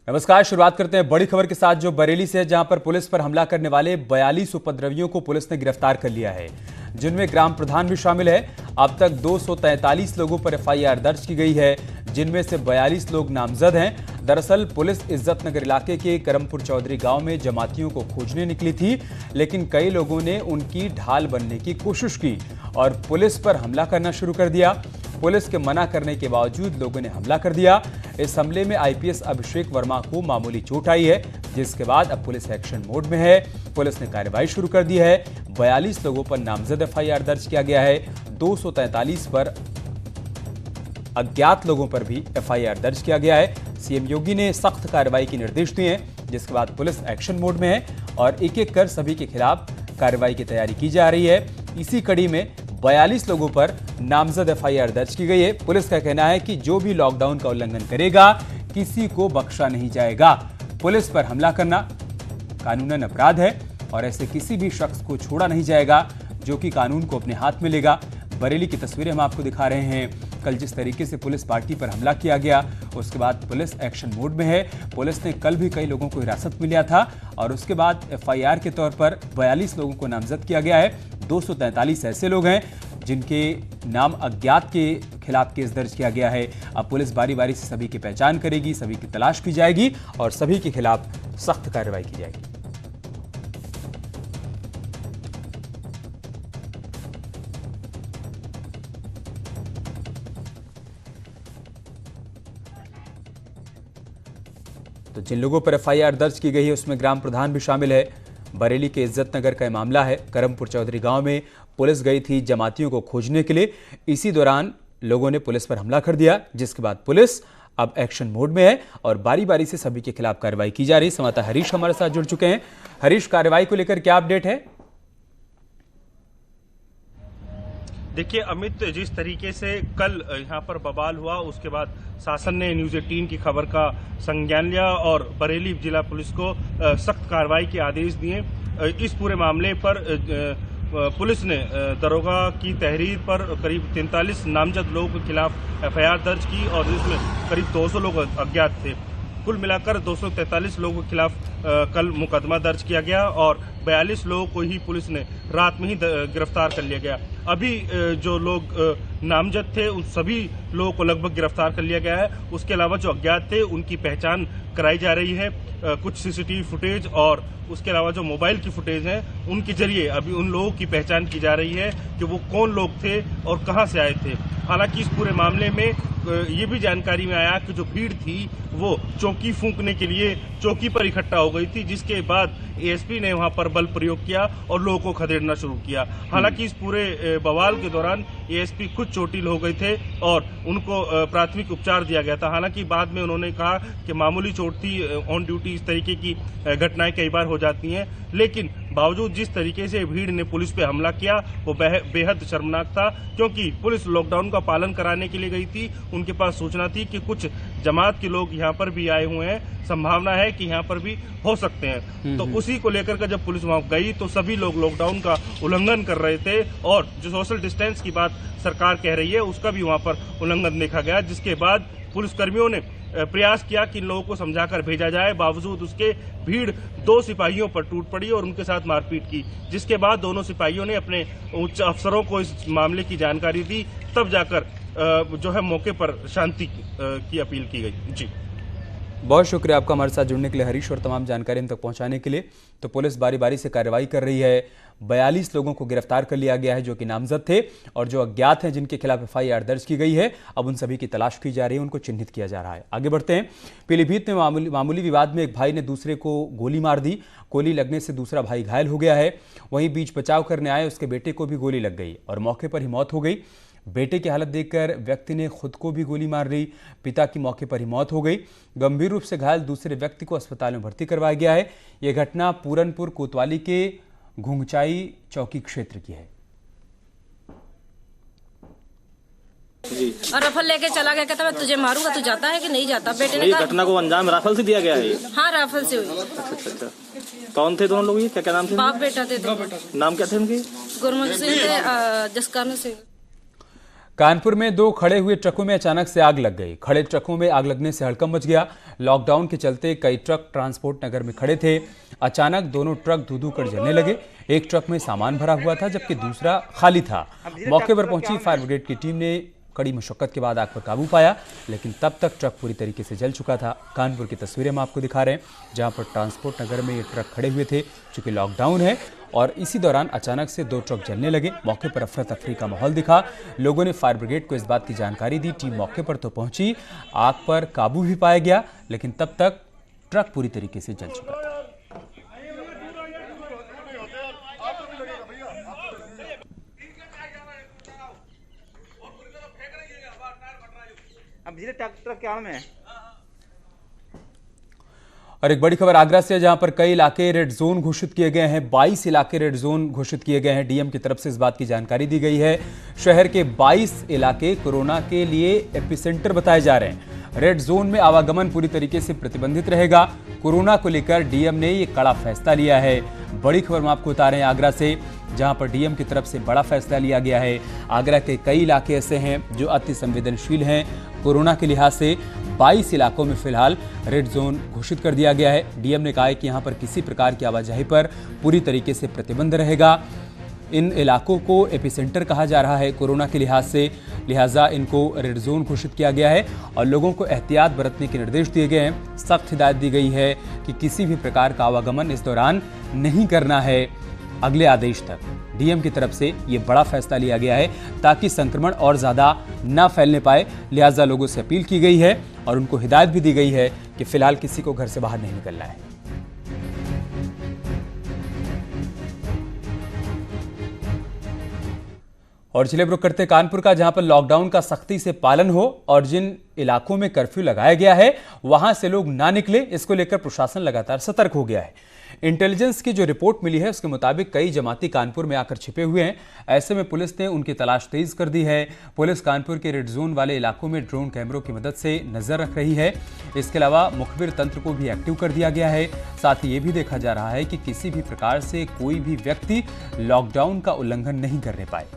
नमस्कार। शुरुआत करते हैं बड़ी खबर के साथ जो बरेली से है, जहां पर पुलिस पर हमला करने वाले 42 उपद्रवियों को पुलिस ने गिरफ्तार कर लिया है, जिनमें ग्राम प्रधान भी शामिल है। अब तक 243 लोगों पर एफआईआर दर्ज की गई है, जिनमें से 42 लोग नामजद हैं। दरअसल पुलिस इज्जत नगर इलाके के करमपुर चौधरी गांव में जमातियों को खोजने निकली थी, लेकिन कई लोगों ने उनकी ढाल बनने की कोशिश की और पुलिस पर हमला करना शुरू कर दिया। पुलिस के मना करने के बावजूद लोगों ने हमला कर दिया। इस हमले में आईपीएस अभिषेक वर्मा को मामूली चोट आई है, जिसके बाद अब पुलिस एक्शन मोड में है। पुलिस ने कार्रवाई शुरू कर दी है। 42 लोगों पर नामजद एफआईआर दर्ज किया गया है। 243 पर अज्ञात लोगों पर भी एफआईआर दर्ज किया गया है। सीएम योगी ने सख्त कार्रवाई के निर्देश दिए हैं, जिसके बाद पुलिस एक्शन मोड में है और एक एक कर सभी के खिलाफ कार्रवाई की तैयारी की जा रही है। इसी कड़ी में 42 लोगों पर नामजद एफआईआर दर्ज की गई है। पुलिस का कहना है कि जो भी लॉकडाउन का उल्लंघन करेगा, किसी को बख्शा नहीं जाएगा। पुलिस पर हमला करना कानूनन अपराध है और ऐसे किसी भी शख्स को छोड़ा नहीं जाएगा जो कि कानून को अपने हाथ में लेगा। बरेली की तस्वीरें हम आपको दिखा रहे हैं। कल जिस तरीके से पुलिस पार्टी पर हमला किया गया, उसके बाद पुलिस एक्शन मोड में है। पुलिस ने कल भी कई लोगों को हिरासत में लिया था और उसके बाद एफआईआर के तौर पर 42 लोगों को नामजद किया गया है। 243 ऐसे लोग हैं जिनके नाम अज्ञात के खिलाफ केस दर्ज किया गया है। अब पुलिस बारी बारी से सभी की पहचान करेगी, सभी की तलाश की जाएगी और सभी के खिलाफ सख्त कार्रवाई की जाएगी। तो जिन लोगों पर एफआईआर दर्ज की गई है, उसमें ग्राम प्रधान भी शामिल है। बरेली के इज्जत नगर का मामला है। करमपुर चौधरी गांव में पुलिस गई थी जमातियों को खोजने के लिए। इसी दौरान लोगों ने पुलिस पर हमला कर दिया, जिसके बाद पुलिस अब एक्शन मोड में है और बारी बारी से सभी के खिलाफ कार्रवाई की जा रही है। संवाददाता हरीश हमारे साथ जुड़ चुके हैं। हरीश, कार्रवाई को लेकर क्या अपडेट है? देखिए अमित, जिस तरीके से कल यहाँ पर बवाल हुआ, उसके बाद शासन ने न्यूज 18 की खबर का संज्ञान लिया और बरेली जिला पुलिस को सख्त कार्रवाई के आदेश दिए। इस पूरे मामले पर पुलिस ने दरोगा की तहरीर पर करीब 43 नामजद लोगों के खिलाफ एफआईआर दर्ज की और जिसमें करीब 200 लोग अज्ञात थे। कुल मिलाकर 243 लोगों के खिलाफ कल मुकदमा दर्ज किया गया और 42 लोगों को ही पुलिस ने रात में ही गिरफ्तार कर लिया गया। अभी जो लोग नामजद थे उन सभी लोगों को लगभग गिरफ्तार कर लिया गया है। उसके अलावा जो अज्ञात थे उनकी पहचान कराई जा रही है। कुछ सीसीटीवी फुटेज और उसके अलावा जो मोबाइल की फुटेज है, उनके जरिए अभी उन लोगों की पहचान की जा रही है कि वो कौन लोग थे और कहां से आए थे। हालांकि इस पूरे मामले में ये भी जानकारी में आया कि जो भीड़ थी वो चौकी फूंकने के लिए चौकी पर इकट्ठा हो गई थी, जिसके बाद एएसपी ने वहां पर बल प्रयोग किया और लोगों को खदेड़ना शुरू किया। हालांकि इस पूरे बवाल के दौरान एएसपी खुद चोटिल हो गए थे और उनको प्राथमिक उपचार दिया गया था। हालांकि बाद में उन्होंने कहा कि मामूली चोट थी, ऑन ड्यूटी इस तरीके की घटनाएं कई बार हो जाती हैं, लेकिन बावजूद जिस तरीके से भीड़ ने पुलिस पे हमला किया वो बेहद शर्मनाक था, क्योंकि पुलिस लॉकडाउन का पालन कराने के लिए गई थी। उनके पास सूचना थी कि कुछ जमात के लोग यहाँ पर भी आए हुए हैं, संभावना है कि यहाँ पर भी हो सकते हैं। तो उसी को लेकर के जब पुलिस वहां गई तो सभी लोग लॉकडाउन का उल्लंघन कर रहे थे और जो सोशल डिस्टेंस की बात सरकार कह रही है उसका भी वहां पर उल्लंघन देखा गया, जिसके बाद पुलिसकर्मियों ने प्रयास किया कि इन लोगों को समझाकर भेजा जाए। बावजूद उसके भीड़ 2 सिपाहियों पर टूट पड़ी और उनके साथ मारपीट की, जिसके बाद दोनों सिपाहियों ने अपने उच्च अफसरों को इस मामले की जानकारी दी। तब जाकर जो है मौके पर शांति की अपील की गई। जी, बहुत शुक्रिया आपका हमारे साथ जुड़ने के लिए हरीश और तमाम जानकारी हम तक पहुंचाने के लिए। तो पुलिस बारी बारी से कार्रवाई कर रही है। 42 लोगों को गिरफ्तार कर लिया गया है जो कि नामजद थे और जो अज्ञात हैं जिनके खिलाफ एफआईआर दर्ज की गई है, अब उन सभी की तलाश की जा रही है, उनको चिन्हित किया जा रहा है। आगे बढ़ते हैं। पीलीभीत में मामूली विवाद में एक भाई ने दूसरे को गोली मार दी। गोली लगने से दूसरा भाई घायल हो गया है। वहीं बीच बचाव करने आए उसके बेटे को भी गोली लग गई और मौके पर ही मौत हो गई। बेटे की हालत देखकर व्यक्ति ने खुद को भी गोली मार ली। पिता की मौके पर ही मौत हो गई। गंभीर रूप से घायल दूसरे व्यक्ति को अस्पताल में भर्ती करवाया गया है। यह घटना पूरनपुर कोतवाली के घुंघचाई चौकी क्षेत्र की है। और रफल लेके चला गया, कहता मैं तुझे मारूंगा, तू जाता है कि नहीं जाता? बेटे ने घटना को अंजाम राफल से दिया गया है? हाँ, राफल से हुई। अच्छा। कौन थे दोनों लोग? ये क्या नाम थे? बाप बेटा थे। नाम क्या थे उनके? गुरमुख सिंह थे, जसकर्ण सिंह। कानपुर में दो खड़े हुए ट्रकों में अचानक से आग लग गई। खड़े ट्रकों में आग लगने से हड़कंप मच गया। लॉकडाउन के चलते कई ट्रक ट्रांसपोर्ट नगर में खड़े थे। अचानक दोनों ट्रक धू-धू कर जलने लगे। एक ट्रक में सामान भरा हुआ था जबकि दूसरा खाली था। मौके पर पहुंची फायर ब्रिगेड की टीम ने कड़ी मशक्कत के बाद आग पर काबू पाया, लेकिन तब तक ट्रक पूरी तरीके से जल चुका था। कानपुर की तस्वीरें हम आपको दिखा रहे हैं, जहां पर ट्रांसपोर्ट नगर में ये ट्रक खड़े हुए थे। चूंकि लॉकडाउन है और इसी दौरान अचानक से दो ट्रक जलने लगे। मौके पर अफरा तफरी का माहौल दिखा। लोगों ने फायर ब्रिगेड को इस बात की जानकारी दी। टीम मौके पर तो पहुंची, आग पर काबू भी पाया गया, लेकिन तब तक ट्रक पूरी तरीके से जल चुका था। अब धीरे ट्रक क्या में है। और एक बड़ी खबर आगरा से, जहां पर कई इलाके रेड जोन घोषित किए गए हैं। 22 इलाके रेड जोन घोषित किए गए हैं। डीएम की तरफ से इस बात की जानकारी दी गई है। शहर के 22 इलाके कोरोना के लिए एपिसेंटर बताए जा रहे हैं। रेड जोन में आवागमन पूरी तरीके से प्रतिबंधित रहेगा। कोरोना को लेकर डीएम ने ये कड़ा फैसला लिया है। बड़ी खबर हम आपको बता रहे हैं आगरा से, जहां पर डीएम की तरफ से बड़ा फैसला लिया गया है। आगरा के कई इलाके ऐसे हैं जो अति संवेदनशील हैं कोरोना के लिहाज से। 22 इलाकों में फिलहाल रेड जोन घोषित कर दिया गया है। डीएम ने कहा है कि यहां पर किसी प्रकार की आवाजाही पर पूरी तरीके से प्रतिबंध रहेगा। इन इलाकों को एपिसेंटर कहा जा रहा है कोरोना के लिहाज से, लिहाजा इनको रेड जोन घोषित किया गया है और लोगों को एहतियात बरतने के निर्देश दिए गए हैं। सख्त हिदायत दी गई है कि किसी भी प्रकार का आवागमन इस दौरान नहीं करना है अगले आदेश तक। डीएम की तरफ से ये बड़ा फैसला लिया गया है ताकि संक्रमण और ज़्यादा ना फैलने पाए। लिहाजा लोगों से अपील की गई है और उनको हिदायत भी दी गई है कि फिलहाल किसी को घर से बाहर नहीं निकलना है। और चलिए रुक करते कानपुर का, जहां पर लॉकडाउन का सख्ती से पालन हो और जिन इलाकों में कर्फ्यू लगाया गया है वहां से लोग ना निकले, इसको लेकर प्रशासन लगातार सतर्क हो गया है। इंटेलिजेंस की जो रिपोर्ट मिली है उसके मुताबिक कई जमाती कानपुर में आकर छिपे हुए हैं। ऐसे में पुलिस ने उनकी तलाश तेज कर दी है। पुलिस कानपुर के रेड जोन वाले इलाकों में ड्रोन कैमरों की मदद से नजर रख रही है। इसके अलावा मुखबिर तंत्र को भी एक्टिव कर दिया गया है। साथ ही ये भी देखा जा रहा है कि किसी भी प्रकार से कोई भी व्यक्ति लॉकडाउन का उल्लंघन नहीं करने पाए।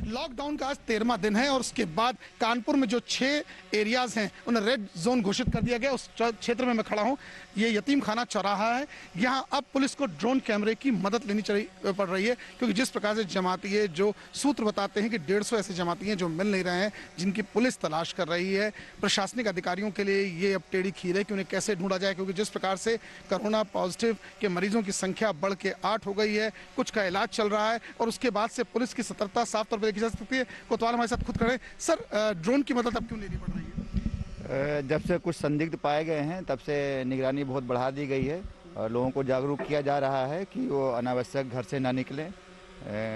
लॉकडाउन का आज 13वां दिन है और उसके बाद कानपुर में जो 6 एरियाज हैं उन्हें रेड जोन घोषित कर दिया गया। उस क्षेत्र में मैं खड़ा हूं, ये यतीम खाना चौराहा है। यहां अब पुलिस को ड्रोन कैमरे की मदद लेनी पड़ रही है, क्योंकि जिस प्रकार से जमाती जो सूत्र बताते हैं कि 150 ऐसे जमाती हैं जो मिल नहीं रहे हैं, जिनकी पुलिस तलाश कर रही है। प्रशासनिक अधिकारियों के लिए ये अब टेढ़ी खीर है कि उन्हें कैसे ढूंढा जाए, क्योंकि जिस प्रकार से कोरोना पॉजिटिव के मरीजों की संख्या बढ़ के 8 हो गई है, कुछ का इलाज चल रहा है और उसके बाद से पुलिस की सतर्कता साफ तौर पर देखी जा सकती है। कोतवाल हमारे साथ खुद खड़े। सर, ड्रोन की मदद अब क्यों लेनी पड़ रही है? जब से कुछ संदिग्ध पाए गए हैं तब से निगरानी बहुत बढ़ा दी गई है और लोगों को जागरूक किया जा रहा है कि वो अनावश्यक घर से ना निकलें,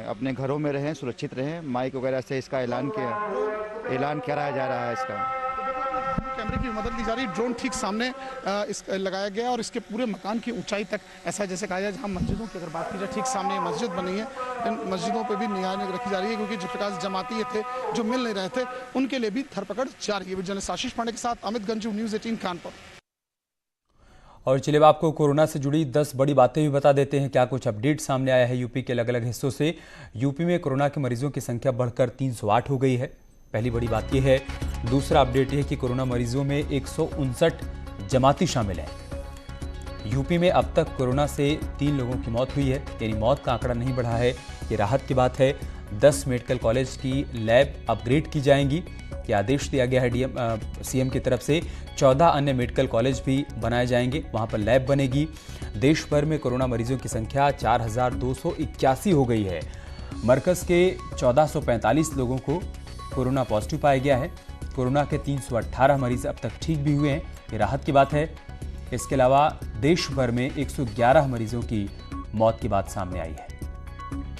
अपने घरों में रहें, सुरक्षित रहें। माइक वगैरह से इसका ऐलान कराया जा रहा है। इसका कैमरे की मदद ली जा रही है। ड्रोन ठीक सामने लगाया गया और इसके पूरे मकान की ऊंचाई तक, ऐसा जैसे कहा जाए, जहाँ मस्जिदों की अगर बात की जाए, ठीक सामने मस्जिद बनी है। इन मस्जिदों पे भी निगरानी रखी जा रही है, क्योंकि जिस प्रकार से जमाती थे जो मिल नहीं रहे थे उनके लिए भी धरपकड़ जारी है। जर्नलिस्ट आशीष पांडे के साथ अमित गंजू, न्यूज़ 18 कानपुर। और चलिए आपको कोरोना से जुड़ी 10 बड़ी बातें भी बता देते हैं। क्या कुछ अपडेट सामने आया है यूपी के अलग अलग हिस्सों से। यूपी में कोरोना के मरीजों की संख्या बढ़कर 308 हो गई है, पहली बड़ी बात यह है। दूसरा अपडेट यह कि कोरोना मरीजों में 159 जमाती शामिल हैं। यूपी में अब तक कोरोना से 3 लोगों की मौत हुई है, यानी मौत का आंकड़ा नहीं बढ़ा है, ये राहत की बात है। 10 मेडिकल कॉलेज की लैब अपग्रेड की जाएंगी, ये आदेश दिया गया है सीएम की तरफ से। 14 अन्य मेडिकल कॉलेज भी बनाए जाएंगे, वहां पर लैब बनेगी। देश भर में कोरोना मरीजों की संख्या 4281 हो गई है। मरकज के 1445 लोगों को कोरोना पॉजिटिव पाया गया है। कोरोना के 318 मरीज अब तक ठीक भी हुए हैं, ये राहत की बात है। इसके अलावा देश भर में 111 मरीजों की मौत की बात सामने आई है,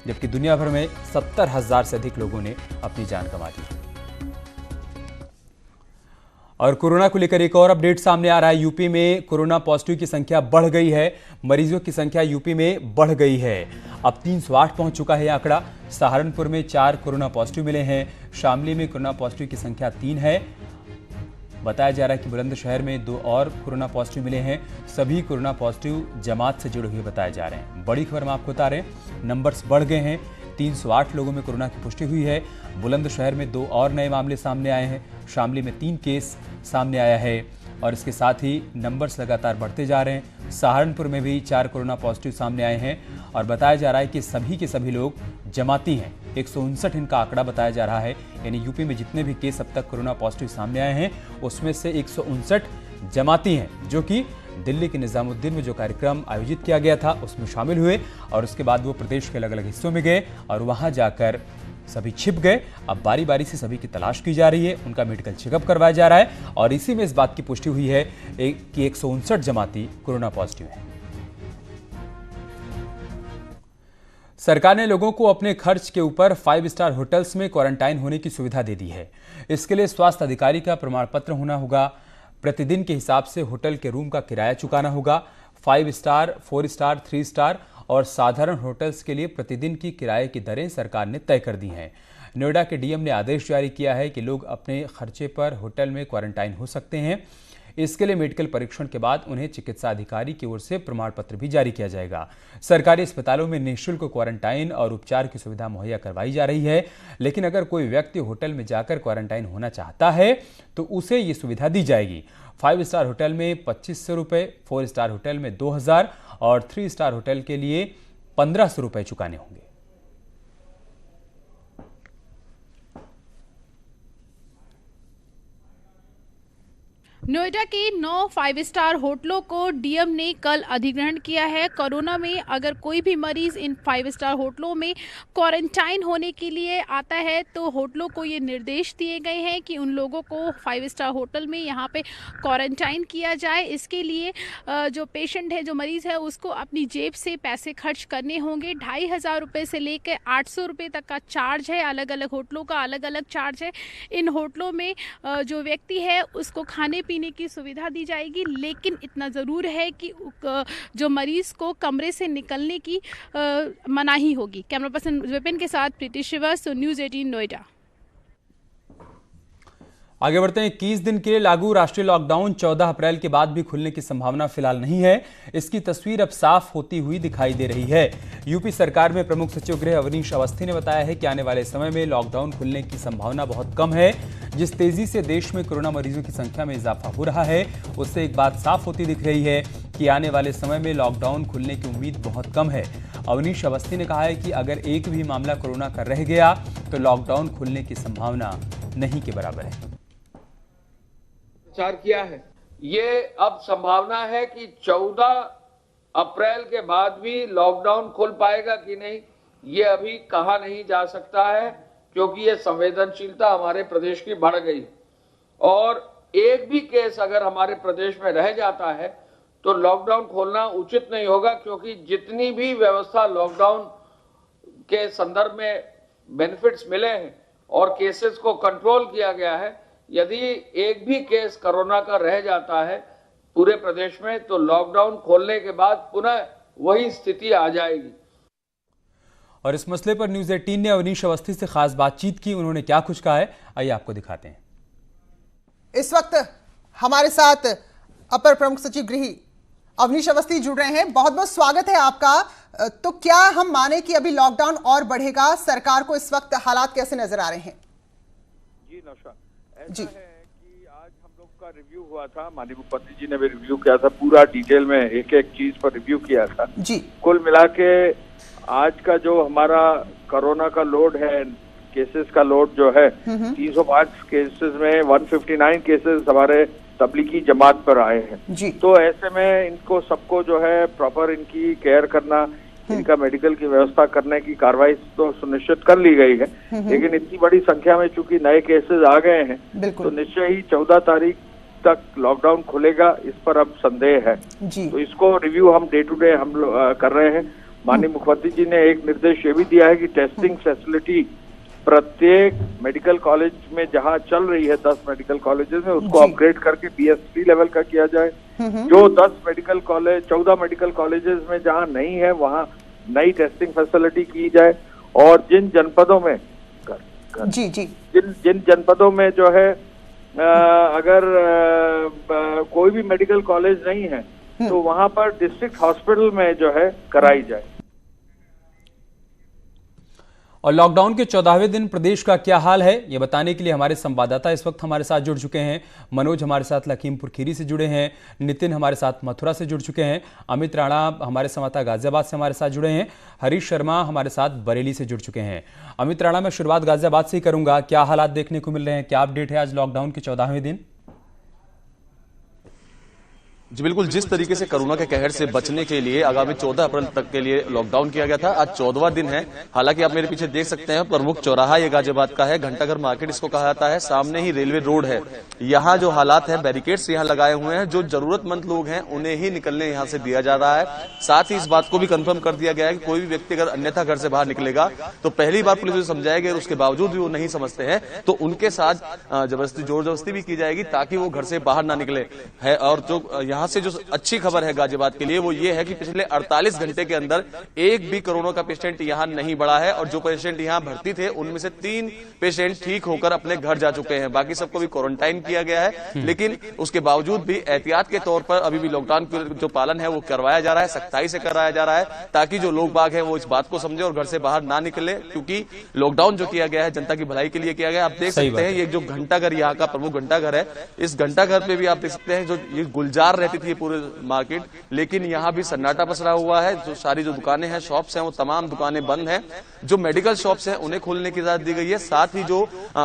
जबकि दुनिया भर में 70,000 से अधिक लोगों ने अपनी जान गंवा दी। और कोरोना को लेकर एक और अपडेट सामने आ रहा है। यूपी में कोरोना पॉजिटिव की संख्या बढ़ गई है, मरीजों की संख्या यूपी में बढ़ गई है, अब 308 पहुंच चुका है आंकड़ा। सहारनपुर में 4 कोरोना पॉजिटिव मिले हैं, शामली में कोरोना पॉजिटिव की संख्या 3 है। बताया जा रहा है कि बुलंदशहर में 2 और कोरोना पॉजिटिव मिले हैं। सभी कोरोना पॉजिटिव जमात से जुड़े हुए बताए जा रहे हैं। बड़ी खबर हम आपको बता रहे हैं, नंबर्स बढ़ गए हैं। 308 लोगों में कोरोना की पुष्टि हुई है। बुलंदशहर में 2 और नए मामले सामने आए हैं। शामली में 3 केस सामने आया है और इसके साथ ही नंबर्स लगातार बढ़ते जा रहे हैं। सहारनपुर में भी 4 कोरोना पॉजिटिव सामने आए हैं और बताया जा रहा है कि सभी के सभी लोग जमाती हैं। 159 इनका आंकड़ा बताया जा रहा है, यानी यूपी में जितने भी केस अब तक कोरोना पॉजिटिव सामने आए हैं उसमें से 159 जमाती हैं, जो कि दिल्ली के निजामुद्दीन में जो कार्यक्रम आयोजित किया गया था उसमें शामिल हुए और उसके बाद वो प्रदेश के अलग अलग हिस्सों में गए और वहां जाकर सभी छिप गए। अब बारी बारी से सभी की तलाश की जा रही है, उनका मेडिकल चेकअप करवाया जा रहा है और इसी में इस बात की पुष्टि हुई है कि 159 जमाती कोरोना पॉजिटिव हैं। सरकार ने लोगों को अपने खर्च के ऊपर 5 स्टार होटल्स में क्वारंटाइन होने की सुविधा दे दी है। इसके लिए स्वास्थ्य अधिकारी का प्रमाण पत्र होना होगा। प्रतिदिन के हिसाब से होटल के रूम का किराया चुकाना होगा। 5 स्टार, 4 स्टार, 3 स्टार और साधारण होटल्स के लिए प्रतिदिन की किराए की दरें सरकार ने तय कर दी हैं। नोएडा के डीएम ने आदेश जारी किया है कि लोग अपने खर्चे पर होटल में क्वारंटाइन हो सकते हैं। इसके लिए मेडिकल परीक्षण के बाद उन्हें चिकित्सा अधिकारी की ओर से प्रमाण पत्र भी जारी किया जाएगा। सरकारी अस्पतालों में निःशुल्क क्वारंटाइन और उपचार की सुविधा मुहैया करवाई जा रही है, लेकिन अगर कोई व्यक्ति होटल में जाकर क्वारंटाइन होना चाहता है तो उसे ये सुविधा दी जाएगी। 5 स्टार होटल में 2500 रुपये, 4 स्टार होटल में 2000 और 3 स्टार होटल के लिए 1500 रुपये चुकाने होंगे। नोएडा के 9 5 स्टार होटलों को डीएम ने कल अधिग्रहण किया है। कोरोना में अगर कोई भी मरीज इन 5 स्टार होटलों में क्वारंटाइन होने के लिए आता है तो होटलों को ये निर्देश दिए गए हैं कि उन लोगों को 5 स्टार होटल में यहाँ पे क्वारंटाइन किया जाए। इसके लिए जो पेशेंट है, जो मरीज़ है, उसको अपनी जेब से पैसे खर्च करने होंगे। 2500 रुपये से लेकर 800 रुपये तक का चार्ज है। अलग अलग होटलों का अलग अलग चार्ज है। इन होटलों में जो व्यक्ति है उसको खाने पीने की सुविधा दी जाएगी, लेकिन इतना ज़रूर है कि जो मरीज़ को कमरे से निकलने की मनाही होगी। कैमरा पर्सन विपिन के साथ प्रीति श्रीवास्तव, न्यूज़ 18 नोएडा। आगे बढ़ते हैं। 21 दिन के लिए लागू राष्ट्रीय लॉकडाउन 14 अप्रैल के बाद भी खुलने की संभावना फिलहाल नहीं है। इसकी तस्वीर अब साफ होती हुई दिखाई दे रही है। यूपी सरकार में प्रमुख सचिव गृह अवनीश अवस्थी ने बताया है कि आने वाले समय में लॉकडाउन खुलने की संभावना बहुत कम है। जिस तेजी से देश में कोरोना मरीजों की संख्या में इजाफा हो रहा है, उससे एक बात साफ होती दिख रही है कि आने वाले समय में लॉकडाउन खुलने की उम्मीद बहुत कम है। अवनीश अवस्थी ने कहा है कि अगर एक भी मामला कोरोना का रह गया तो लॉकडाउन खुलने की संभावना नहीं के बराबर है। प्रचार किया है, ये अब संभावना है कि 14 अप्रैल के बाद भी लॉकडाउन खुल पाएगा कि नहीं, ये अभी कहा नहीं जा सकता है, क्योंकि ये संवेदनशीलता हमारे प्रदेश की बढ़ गई और एक भी केस अगर हमारे प्रदेश में रह जाता है तो लॉकडाउन खोलना उचित नहीं होगा, क्योंकि जितनी भी व्यवस्था लॉकडाउन के संदर्भ में बेनिफिट्स मिले हैं और केसेस को कंट्रोल किया गया है, यदि एक भी केस कोरोना का रह जाता है पूरे प्रदेश में तो लॉकडाउन खोलने के बाद पुनः वही स्थिति आ जाएगी। और इस मसले पर न्यूज़ 18 ने अवनीश अवस्थी से खास बातचीत की। उन्होंने क्या कुछ कहा है, आइए आपको दिखाते हैं। इस वक्त हमारे साथ अपर प्रमुख सचिव गृह अवनीश अवस्थी जुड़ रहे हैं। बहुत बहुत स्वागत है आपका। तो क्या हम माने कि अभी लॉकडाउन और बढ़ेगा? सरकार को इस वक्त हालात कैसे नजर आ रहे हैं? जी नौशा, ऐसा है कि आज हम लोग का रिव्यू हुआ था, माननीय मुख्यमंत्री जी ने भी रिव्यू किया था, पूरा डिटेल में एक एक चीज पर रिव्यू किया था जी। कुल मिला के आज का जो हमारा कोरोना का लोड है, केसेस का लोड जो है 305 केसेस में 159 केसेस हमारे तबलीगी जमात पर आए हैं जी। तो ऐसे में इनको सबको जो है प्रॉपर इनकी केयर करना, इनका मेडिकल की व्यवस्था करने की कार्रवाई तो सुनिश्चित कर ली गई है, लेकिन इतनी बड़ी संख्या में चूंकि नए केसेस आ गए हैं तो निश्चय ही 14 तारीख तक लॉकडाउन खुलेगा, इस पर अब संदेह है जी। तो इसको रिव्यू हम डे टू डे हम कर रहे हैं। माननीय मुख्यमंत्री जी ने एक निर्देश ये भी दिया है कि टेस्टिंग फैसिलिटी प्रत्येक मेडिकल कॉलेज में जहां चल रही है 10 मेडिकल कॉलेजेस में उसको अपग्रेड करके BS3 लेवल का किया जाए। जो 10 मेडिकल कॉलेज 14 मेडिकल कॉलेजेस में जहां नहीं है वहां नई टेस्टिंग फैसिलिटी की जाए और जिन जनपदों में जी जी जिन जनपदों में जो है अगर कोई भी मेडिकल कॉलेज नहीं है तो वहां पर डिस्ट्रिक्ट हॉस्पिटल में जो है कराई जाए। और लॉकडाउन के 14वें दिन प्रदेश का क्या हाल है, ये बताने के लिए हमारे संवाददाता इस वक्त हमारे साथ जुड़ चुके हैं। मनोज हमारे साथ लखीमपुर खीरी से जुड़े हैं, नितिन हमारे साथ मथुरा से जुड़ चुके हैं, अमित राणा हमारे संवाददाता गाजियाबाद से हमारे साथ जुड़े हैं, हरीश शर्मा हमारे साथ बरेली से जुड़ चुके हैं। अमित राणा, मैं शुरुआत गाजियाबाद से ही करूंगा। क्या हालात देखने को मिल रहे हैं, क्या अपडेट है आज लॉकडाउन के 14वें दिन? जी बिल्कुल, जिस तरीके से कोरोना के कहर से बचने के लिए आगामी 14 अप्रैल तक के लिए लॉकडाउन किया गया था, आज 14वां दिन है। हालांकि आप मेरे पीछे देख सकते हैं प्रमुख चौराहा ये गाजियाबाद का है, घंटाघर मार्केट इसको कहा जाता है, सामने ही रेलवे रोड है। यहाँ जो हालात है, बैरिकेड्स यहाँ लगाए हुए हैं, जो जरूरतमंद लोग हैं उन्हें ही निकलने यहाँ से दिया जा रहा है। साथ ही इस बात को भी कंफर्म कर दिया गया है कि कोई भी व्यक्ति अगर अन्यथा घर से बाहर निकलेगा तो पहली बार पुलिस उसे समझाएगी और उसके बावजूद भी वो नहीं समझते हैं तो उनके साथ जबरदस्ती जोर जबरदस्ती भी की जाएगी ताकि वो घर से बाहर ना निकले है। और जो यहाँ से जो अच्छी खबर है गाजियाबाद के लिए वो ये है कि पिछले 48 घंटे के अंदर एक भी कोरोना का पेशेंट यहां नहीं बढ़ा है और जो पेशेंट यहां भर्ती थे उनमें से 3 पेशेंट ठीक होकर अपने घर जा चुके हैं। बाकी सबको भी क्वारंटाइन किया गया है, लेकिन उसके बावजूद भी एहतियात के तौर पर अभी भी लॉकडाउन का जो पालन है वो करवाया जा रहा है, सख्ताई से कराया जा रहा है ताकि जो लोग बाग है वो इस बात को समझे और घर से बाहर ना निकले, क्योंकि लॉकडाउन जो किया गया है जनता की भलाई के लिए किया गया। आप देख सकते हैं ये जो घंटाघर यहाँ का प्रमुख घंटाघर है, इस घंटाघर पे भी आप देख सकते हैं जो ये गुलजार रहती थी पूरे मार्केट, लेकिन यहाँ भी सन्नाटा पसरा हुआ है। जो सारी जो दुकानें हैं, शॉप्स हैं, वो तमाम दुकानें बंद हैं। जो मेडिकल शॉप्स हैं उन्हें खोलने की इजाजत दी गई है, साथ ही जो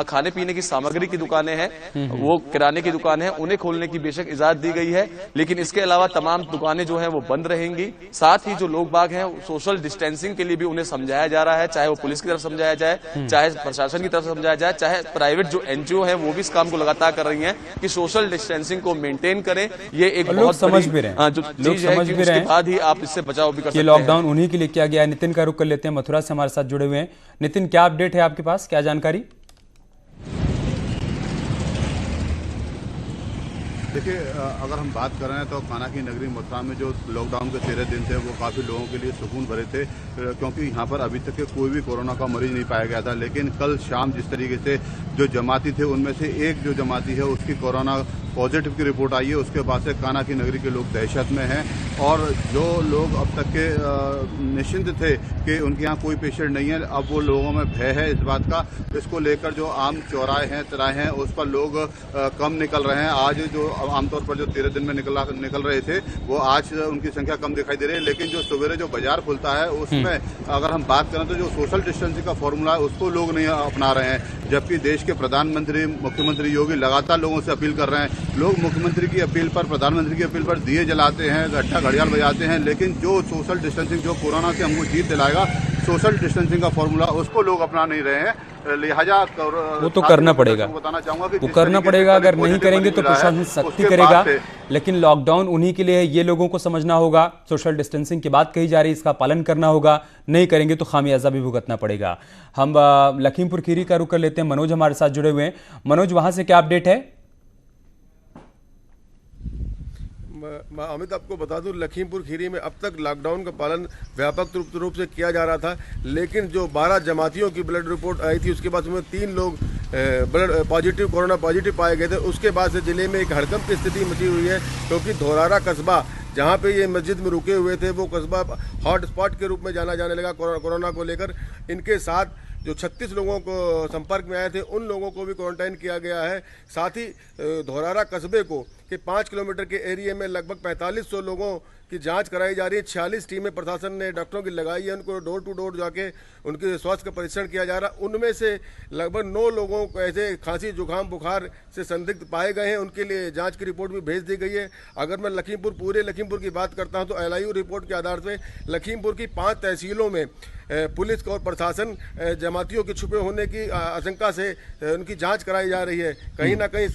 खाने पीने की सामग्री की दुकानें हैं, वो किराने की दुकान है, उन्हें खोलने की बेशक इजाजत दी गई है, लेकिन इसके अलावा तमाम दुकानें जो हैं वो बंद रहेंगी। साथ ही जो लोग बाग हैं सोशल डिस्टेंसिंग के लिए भी उन्हें समझाया जा रहा है, चाहे वो पुलिस की तरफ समझाया जाए, चाहे प्रशासन की तरफ समझाया जाए, चाहे प्राइवेट जो NGO है वो भी इस काम को लगातार कर रही है कि सोशल डिस्टेंसिंग को मेंटेन करें। ये एक बहुत समझ भी रहे हैं, लोग समझ भी रहे हैं, बाद ही आप इससे बचाव भी कर सकते हैं। ये लॉकडाउन उन्हीं के लिए किया गया है। नितिन का रुख कर लेते हैं, मथुरा से हमारे साथ जुड़े हुए हैं। नितिन, क्या अपडेट है आपके पास, क्या जानकारी? देखिए, अगर हम बात कर रहे हैं तो कान्हा की नगरी मथुरा में जो लॉकडाउन के 13 दिन थे वो काफ़ी लोगों के लिए सुकून भरे थे, क्योंकि यहाँ पर अभी तक के कोई भी कोरोना का मरीज नहीं पाया गया था। लेकिन कल शाम जिस तरीके से जो जमाती थे उनमें से एक जो जमाती है उसकी कोरोना पॉजिटिव की रिपोर्ट आई है, उसके बाद से कान्हा की नगरी के लोग दहशत में हैं। और जो लोग अब तक के निश्चिंत थे कि उनके यहाँ कोई पेशेंट नहीं है, अब वो लोगों में भय है इस बात का। इसको लेकर जो आम चौराहे हैं, तिराहे हैं, उस पर लोग कम निकल रहे हैं। आज जो आमतौर पर जो 13 दिन में निकल रहे थे वो आज उनकी संख्या कम दिखाई दे रही है। लेकिन जो सवेरे जो बाजार खुलता है उसमें अगर हम बात करें तो जो सोशल डिस्टेंसिंग का फॉर्मूला है उसको लोग नहीं अपना रहे हैं, जबकि देश के प्रधानमंत्री मुख्यमंत्री योगी लगातार लोगों से अपील कर रहे हैं। लोग मुख्यमंत्री की अपील पर, प्रधानमंत्री की अपील पर दिए जलाते हैं, घंटा घड़ियाल बजाते हैं, लेकिन जो सोशल डिस्टेंसिंग, जो कोरोना से हमको जीत दिलाएगा, सोशल डिस्टेंसिंग का फॉर्मूला, उसको लोग अपना नहीं रहे हैं। लिहाजा वो तो करना पड़ेगा, बताना चाहूंगा कि वो करना पड़ेगा। अगर नहीं करेंगे तो प्रशासन सख्ती करेगा, लेकिन लॉकडाउन उन्हीं के लिए है, ये लोगों को समझना होगा। सोशल डिस्टेंसिंग की बात कही जा रही है, इसका पालन करना होगा, नहीं करेंगे तो खामियाजा भी भुगतना पड़ेगा। हम लखीमपुर खीरी का रुख कर लेते हैं, मनोज हमारे साथ जुड़े हुए हैं। मनोज, वहां से क्या अपडेट है? अमित, आपको बता दूं, लखीमपुर खीरी में अब तक लॉकडाउन का पालन व्यापक रूप से किया जा रहा था, लेकिन जो 12 जमातियों की ब्लड रिपोर्ट आई थी उसके बाद उसमें 3 लोग कोरोना पॉजिटिव पाए गए थे। उसके बाद से जिले में एक हड़कंप की स्थिति मची हुई है, क्योंकि धोरारा कस्बा जहाँ पे ये मस्जिद में रुके हुए थे वो कस्बा हॉट स्पॉट के रूप में जाना जाने लगा कोरोना को लेकर। इनके साथ जो 36 लोगों को संपर्क में आए थे उन लोगों को भी क्वारंटाइन किया गया है। साथ ही धोरारा कस्बे को के 5 किलोमीटर के एरिया में लगभग 4500 लोगों की जांच कराई जा रही है। 46 टीमें प्रशासन ने डॉक्टरों की लगाई है, उनको डोर टू डोर जाके उनके स्वास्थ्य का परीक्षण किया जा रहा है। उनमें से लगभग 9 लोगों को ऐसे खांसी जुकाम बुखार से संदिग्ध पाए गए हैं, उनके लिए जांच की रिपोर्ट भी भेज दी गई है। अगर मैं पूरे लखीमपुर की बात करता हूं तो LIU रिपोर्ट के आधार से लखीमपुर की 5 तहसीलों में पुलिस और प्रशासन जमातियों के छुपे होने की आशंका से उनकी जांच कराई जा रही है। कहीं ना कहीं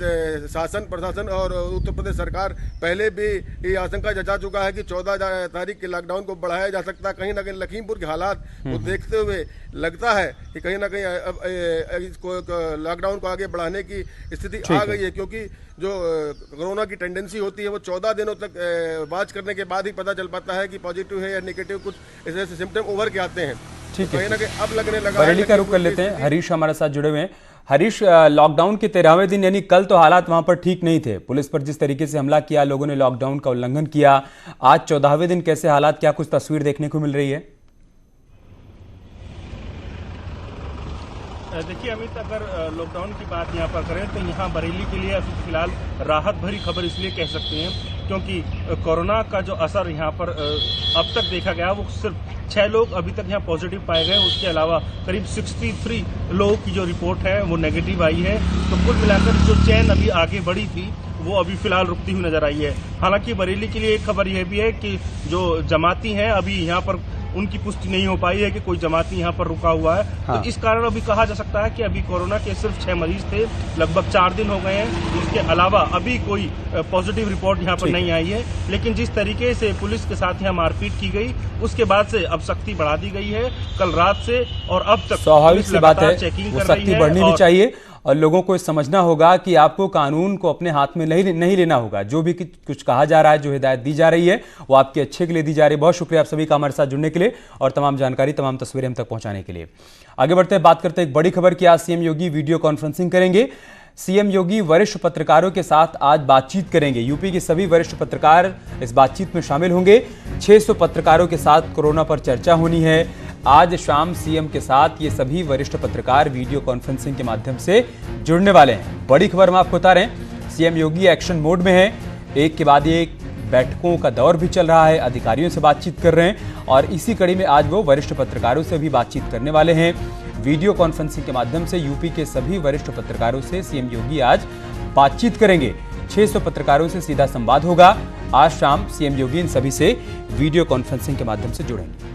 शासन, प्रशासन और उत्तर प्रदेश सरकार पहले भी ये आशंका जता चुका है कि 14 तारीख के लॉकडाउन को बढ़ाया जा सकता है। कहीं ना कहीं लखीमपुर के हालात को देखते हुए लगता है कि कहीं ना कहीं इसको लॉकडाउन को आगे बढ़ाने की स्थिति आ गई है, क्योंकि जो कोरोना की टेंडेंसी होती है वो 14 दिनों तक वाच करने के बाद ही पता चल पाता है कि पॉजिटिव है या नेगेटिव, कुछ ऐसे सिम्टम उभर के आते हैं। ठीक है, कहीं ना कहीं अब लगने लगा। बरेली का रुख कर लेते हैं, हरीश हमारे साथ जुड़े हुए हैं। हरीश, लॉकडाउन के 13वें दिन यानी कल तो हालात वहां पर ठीक नहीं थे। पुलिस पर जिस तरीके से हमला किया, लोगों ने लॉकडाउन का उल्लंघन किया, आज 14वें दिन कैसे हालात, क्या कुछ तस्वीर देखने को मिल रही है? देखिए अमित, अगर लॉकडाउन की बात यहाँ पर करें तो यहाँ बरेली के लिए अभी फिलहाल राहत भरी खबर इसलिए कह सकते हैं क्योंकि कोरोना का जो असर यहाँ पर अब तक देखा गया वो सिर्फ 6 लोग अभी तक यहाँ पॉजिटिव पाए गए। उसके अलावा करीब 63 लोगों की जो रिपोर्ट है वो नेगेटिव आई है। तो कुल मिलाकर जो चेन अभी आगे बढ़ी थी वो अभी फिलहाल रुकती हुई नजर आई है। हालांकि बरेली के लिए एक खबर यह भी है कि जो जमाती हैं अभी यहाँ पर उनकी पुष्टि नहीं हो पाई है कि कोई जमाती यहाँ पर रुका हुआ है। हाँ। तो इस कारण अभी कहा जा सकता है कि अभी कोरोना के सिर्फ 6 मरीज थे, लगभग 4 दिन हो गए हैं। इसके अलावा अभी कोई पॉजिटिव रिपोर्ट यहाँ पर नहीं आई है। लेकिन जिस तरीके से पुलिस के साथ यहाँ मारपीट की गई उसके बाद से अब सख्ती बढ़ा दी गई है। कल रात से और अब तक स्वाभाविक सी बात है, चेकिंग वो कर रही सख्ती है बढ़नी भी चाहिए और लोगों को समझना होगा कि आपको कानून को अपने हाथ में नहीं लेना होगा। जो भी कुछ कहा जा रहा है, जो हिदायत दी जा रही है वो आपके अच्छे के लिए दी जा रही है। बहुत शुक्रिया आप सभी का हमारे साथ जुड़ने के लिए और तमाम जानकारी, तमाम तस्वीरें हम तक पहुंचाने के लिए। आगे बढ़ते हैं, बात करते हैं एक बड़ी खबर की। आज सीएम योगी वीडियो कॉन्फ्रेंसिंग करेंगे। सीएम योगी वरिष्ठ पत्रकारों के साथ आज बातचीत करेंगे। यूपी के सभी वरिष्ठ पत्रकार इस बातचीत में शामिल होंगे। 600 पत्रकारों के साथ कोरोना पर चर्चा होनी है। आज शाम सीएम के साथ ये सभी वरिष्ठ पत्रकार वीडियो कॉन्फ्रेंसिंग के माध्यम से जुड़ने वाले हैं। बड़ी खबर हम आपको बता रहे हैं, सीएम योगी एक्शन मोड में है। एक के बाद एक बैठकों का दौर भी चल रहा है, अधिकारियों से बातचीत कर रहे हैं और इसी कड़ी में आज वो वरिष्ठ पत्रकारों से भी बातचीत करने वाले हैं। वीडियो कॉन्फ्रेंसिंग के माध्यम से यूपी के सभी वरिष्ठ पत्रकारों से सीएम योगी आज बातचीत करेंगे। 600 पत्रकारों से सीधा संवाद होगा। आज शाम सीएम योगी इन सभी से वीडियो कॉन्फ्रेंसिंग के माध्यम से जुड़ेंगे।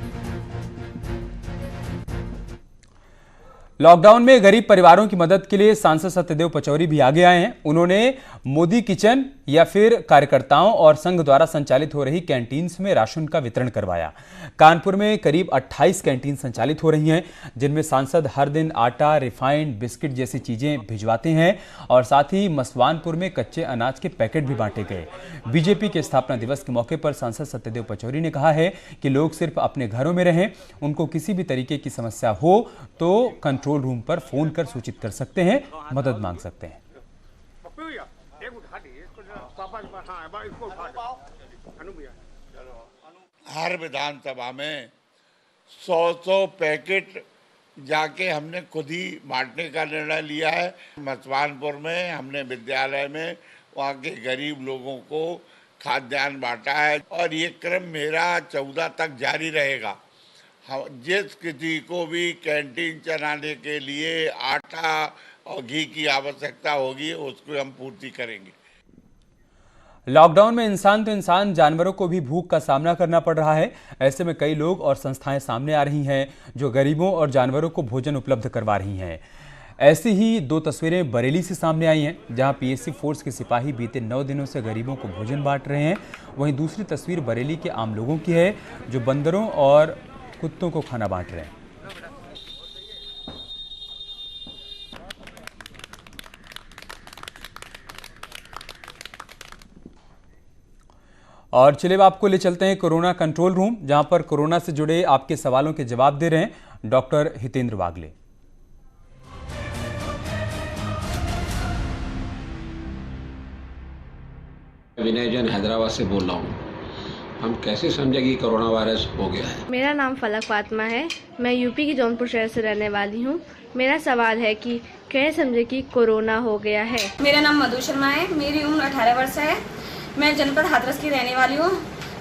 लॉकडाउन में गरीब परिवारों की मदद के लिए सांसद सत्यदेव पचौरी भी आगे आए हैं। उन्होंने मोदी किचन या फिर कार्यकर्ताओं और संघ द्वारा संचालित हो रही कैंटीन्स में राशन का वितरण करवाया। कानपुर में करीब 28 कैंटीन संचालित हो रही हैं, जिनमें सांसद हर दिन आटा, रिफाइंड, बिस्किट जैसी चीजें भिजवाते हैं और साथ ही मसवानपुर में कच्चे अनाज के पैकेट भी बांटे गए। बीजेपी के स्थापना दिवस के मौके पर सांसद सत्यदेव पचौरी ने कहा है कि लोग सिर्फ अपने घरों में रहें, उनको किसी भी तरीके की समस्या हो तो कंट्रोल रूम पर फोन कर सूचित कर सकते हैं, मदद मांग सकते हैं। हर विधानसभा में 100 पैकेट जाके हमने खुद ही बांटने का निर्णय लिया है। मसवानपुर में हमने विद्यालय में वहाँ के गरीब लोगों को खाद्यान्न बांटा है और ये क्रम मेरा 14 तक जारी रहेगा। जिस किसी को भी कैंटीन चलाने के लिए आटा और घी की आवश्यकता होगी उसको हम पूर्ति करेंगे। लॉकडाउन में इंसान तो इंसान, जानवरों को भी भूख का सामना करना पड़ रहा है। ऐसे में कई लोग और संस्थाएं सामने आ रही हैं जो गरीबों और जानवरों को भोजन उपलब्ध करवा रही हैं। ऐसी ही 2 तस्वीरें बरेली से सामने आई हैं, जहां पीएससी फोर्स के सिपाही बीते 9 दिनों से गरीबों को भोजन बांट रहे हैं। वहीं दूसरी तस्वीर बरेली के आम लोगों की है जो बंदरों और कुत्तों को खाना बांट रहे हैं। और चलिए आपको ले चलते हैं कोरोना कंट्रोल रूम, जहां पर कोरोना से जुड़े आपके सवालों के जवाब दे रहे हैं डॉक्टर हितेंद्र वागले। विनय जैन हैदराबाद से बोल रहा हूँ। हम कैसे समझे कि कोरोना वायरस हो गया है? मेरा नाम फलक फातिमा है। मैं यूपी के जौनपुर शहर से रहने वाली हूँ। मेरा सवाल है कि कैसे समझे कि कोरोना हो गया है? मेरा नाम मधु शर्मा है। मेरी उम्र 18 वर्ष है। मैं जनपद हाथरस की रहने वाली हूँ।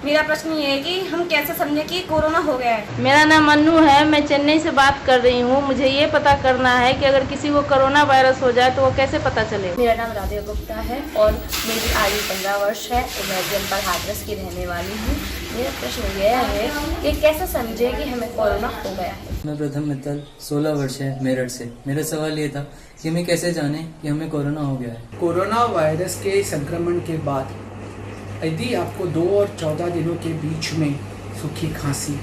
मेरा प्रश्न ये है कि हम कैसे समझे कि कोरोना हो गया है? मेरा नाम अन्नू है। मैं चेन्नई से बात कर रही हूँ। मुझे ये पता करना है कि अगर किसी को कोरोना वायरस हो जाए तो वो कैसे पता चले? मेरा नाम राधिका गुप्ता है और मेरी आयु 15 वर्ष है। मैं जनपद हाथरस की रहने वाली हूँ। मेरा प्रश्न यह है कि कैसे समझे कि हमें कोरोना हो गया है? मैं प्रथम मित्तल 16 वर्ष है, मेरठ से। मेरा सवाल ये था कि हमें कैसे जाने कि हमें कोरोना हो गया है? कोरोना वायरस के संक्रमण के बाद यदि आपको 2 और 14 दिनों के बीच में सूखी खांसी,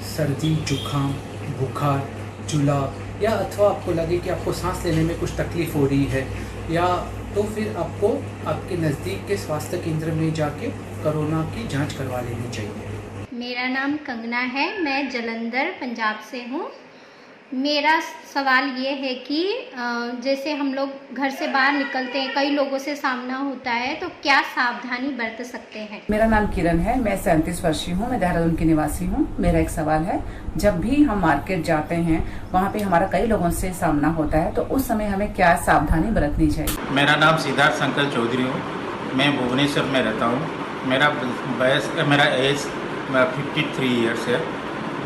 सर्दी, जुखाम, बुखार, जुलाब या अथवा आपको लगे कि आपको सांस लेने में कुछ तकलीफ हो रही है या तो फिर आपको आपके नज़दीक के स्वास्थ्य केंद्र में जाके कोरोना की जांच करवा लेनी चाहिए। मेरा नाम कंगना है। मैं जलंधर पंजाब से हूँ। मेरा सवाल ये है कि जैसे हम लोग घर से बाहर निकलते हैं, कई लोगों से सामना होता है, तो क्या सावधानी बरत सकते हैं? मेरा नाम किरण है, मैं 37 वर्षीय हूँ, मैं देहरादून की निवासी हूँ। मेरा एक सवाल है, जब भी हम मार्केट जाते हैं वहाँ पे हमारा कई लोगों से सामना होता है, तो उस समय हमें क्या सावधानी बरतनी चाहिए? मेरा नाम सिद्धार्थ शंकर चौधरी हूँ, मैं भुवनेश्वर में रहता हूँ। मेरा एज 53 ईयर्स है।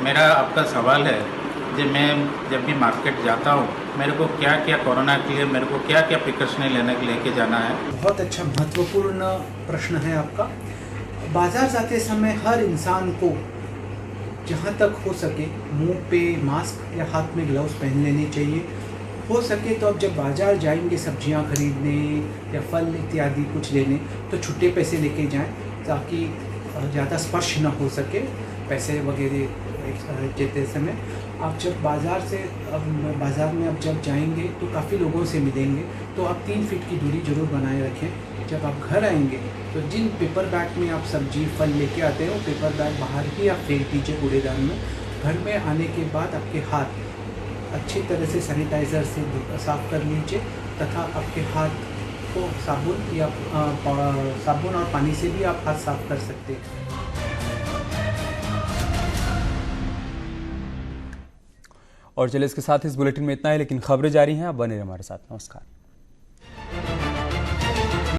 मेरा आपका सवाल है कि मैं जब भी मार्केट जाता हूँ मेरे को क्या क्या कोरोना के लिए मेरे को क्या क्या प्रिकॉशनें लेके जाना है? बहुत अच्छा महत्वपूर्ण प्रश्न है आपका। बाजार जाते समय हर इंसान को जहाँ तक हो सके मुंह पे मास्क या हाथ में ग्लव्स पहन लेने चाहिए। हो सके तो अब जब बाजार जाएंगे सब्जियां खरीदने या फल इत्यादि कुछ लेने, तो छुट्टे पैसे लेके जाएं ताकि ज़्यादा स्पर्श ना हो सके पैसे वगैरह देते समय। आप जब बाज़ार में अब जब जाएंगे तो काफ़ी लोगों से मिलेंगे, तो आप 3 फीट की दूरी ज़रूर बनाए रखें। जब आप घर आएंगे तो जिन पेपर बैग में आप सब्जी फल लेके आते हैं वो पेपर बैग बाहर ही आप फेंक दीजिए कूड़ेदान में। घर में आने के बाद आपके हाथ अच्छी तरह से सैनिटाइज़र से साफ़ कर लीजिए तथा आपके हाथ को साबुन और पानी से भी आप हाथ साफ़ कर सकते हैं। और चलिए इसके साथ इस बुलेटिन में इतना है, लेकिन खबरें जारी हैं, आप बने रहिए हमारे साथ। नमस्कार।